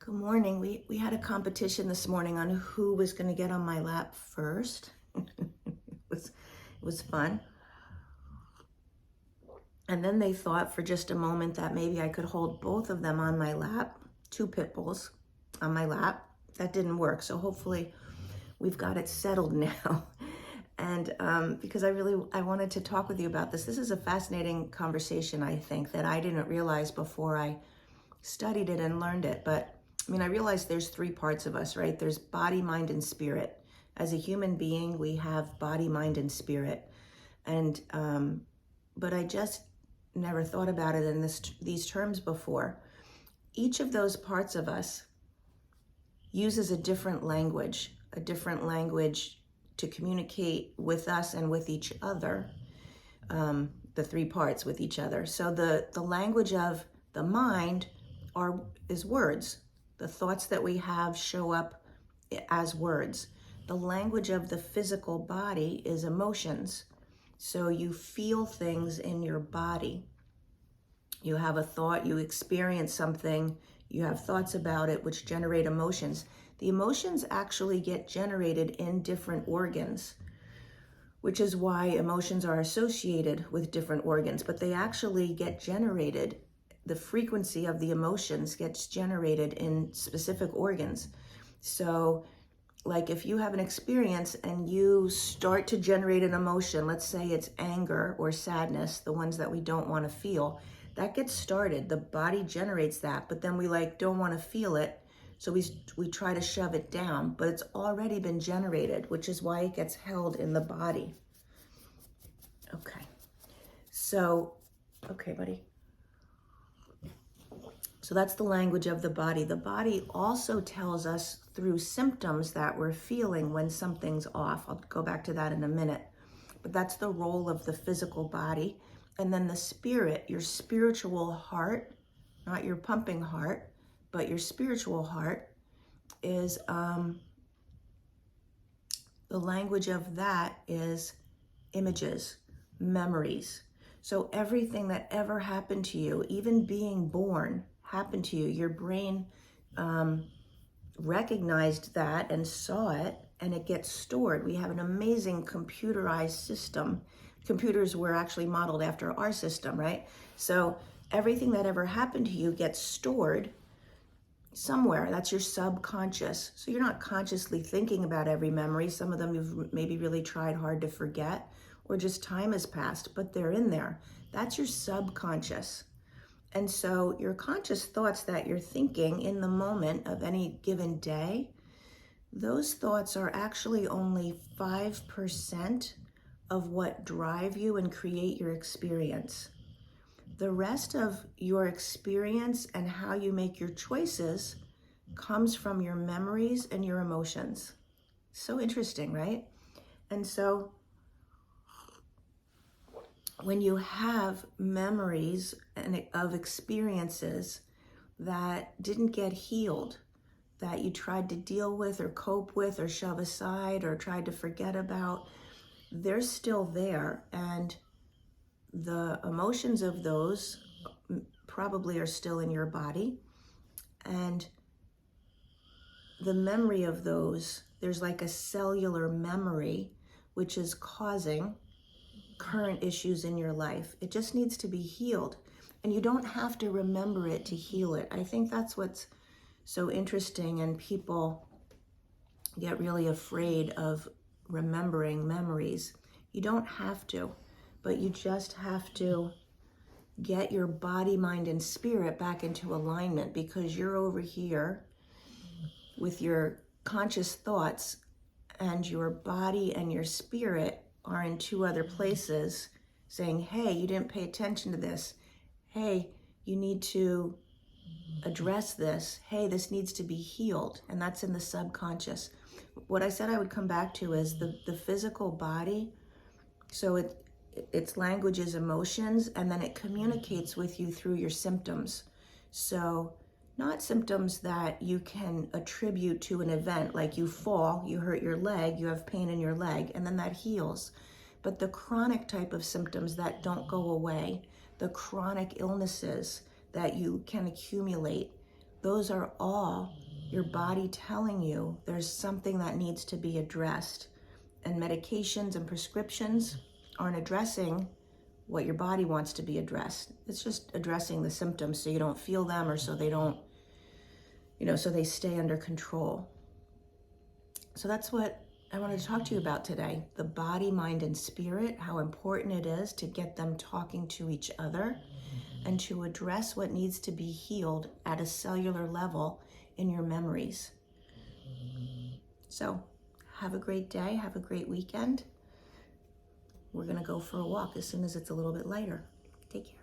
Good morning. We had a competition this morning on who was going to get on my lap first. It was fun. And then they thought for just a moment that maybe I could hold both of them on my lap, two pit bulls on my lap. That didn't work. So hopefully we've got it settled now. And because I wanted to talk with you about this. This is a fascinating conversation, I think, that I didn't realize before I studied it and learned it. But I realized there's three parts of us, right? There's body, mind, and spirit. As a human being, we have body, mind, and spirit. And but I just never thought about it in these terms before. Each of those parts of us uses a different language to communicate with us and with each other. The three parts with each other. So the language of the mind is words. The thoughts that we have show up as words. The language of the physical body is emotions. So you feel things in your body. You have a thought, you experience something, you have thoughts about it, which generate emotions. The emotions actually get generated in different organs, which is why emotions are associated with different organs, but they actually get generated. The frequency of the emotions gets generated in specific organs. So like if you have an experience and you start to generate an emotion, let's say it's anger or sadness, the ones that we don't want to feel, that gets started. The body generates that, but then we don't want to feel it. So we try to shove it down, but it's already been generated, which is why it gets held in the body. Okay. So, okay, buddy. So that's the language of the body. The body also tells us through symptoms that we're feeling when something's off. I'll go back to that in a minute. But that's the role of the physical body. And then the spirit, your spiritual heart, not your pumping heart, but your spiritual heart is, the language of that is images, memories. So everything that ever happened to you, even being born, happened to you, your brain recognized that and saw it, and it gets stored. We have an amazing computerized system. Computers were actually modeled after our system, right? So everything that ever happened to you gets stored somewhere. That's your subconscious. So you're not consciously thinking about every memory. Some of them you've maybe really tried hard to forget, or just time has passed, but they're in there. That's your subconscious. And so your conscious thoughts that you're thinking in the moment of any given day, those thoughts are actually only 5% of what drive you and create your experience. The rest of your experience and how you make your choices comes from your memories and your emotions. So interesting, right? And so when you have memories of experiences that didn't get healed, that you tried to deal with or cope with or shove aside or tried to forget about, they're still there. And the emotions of those probably are still in your body. And the memory of those, there's like a cellular memory, which is causing current issues in your life. It just needs to be healed. And you don't have to remember it to heal it. I think that's what's so interesting, and people get really afraid of remembering memories. You don't have to, but you just have to get your body, mind, and spirit back into alignment, because you're over here with your conscious thoughts, and your body and your spirit are in two other places saying, hey, you didn't pay attention to this. Hey, you need to address this. Hey, this needs to be healed. And that's in the subconscious. What I said I would come back to is the physical body. So its language is emotions, and then it communicates with you through your symptoms. So not symptoms that you can attribute to an event, like you fall, you hurt your leg, you have pain in your leg, and then that heals. But the chronic type of symptoms that don't go away, the chronic illnesses that you can accumulate, Those are all your body telling you there's something that needs to be addressed. And medications and prescriptions aren't addressing what your body wants to be addressed. It's just addressing the symptoms so you don't feel them, or so they don't, so they stay under control. So that's what I wanted to talk to you about today. The body, mind, and spirit, how important it is to get them talking to each other and to address what needs to be healed at a cellular level in your memories. So have a great day. Have a great weekend. We're going to go for a walk as soon as it's a little bit lighter. Take care.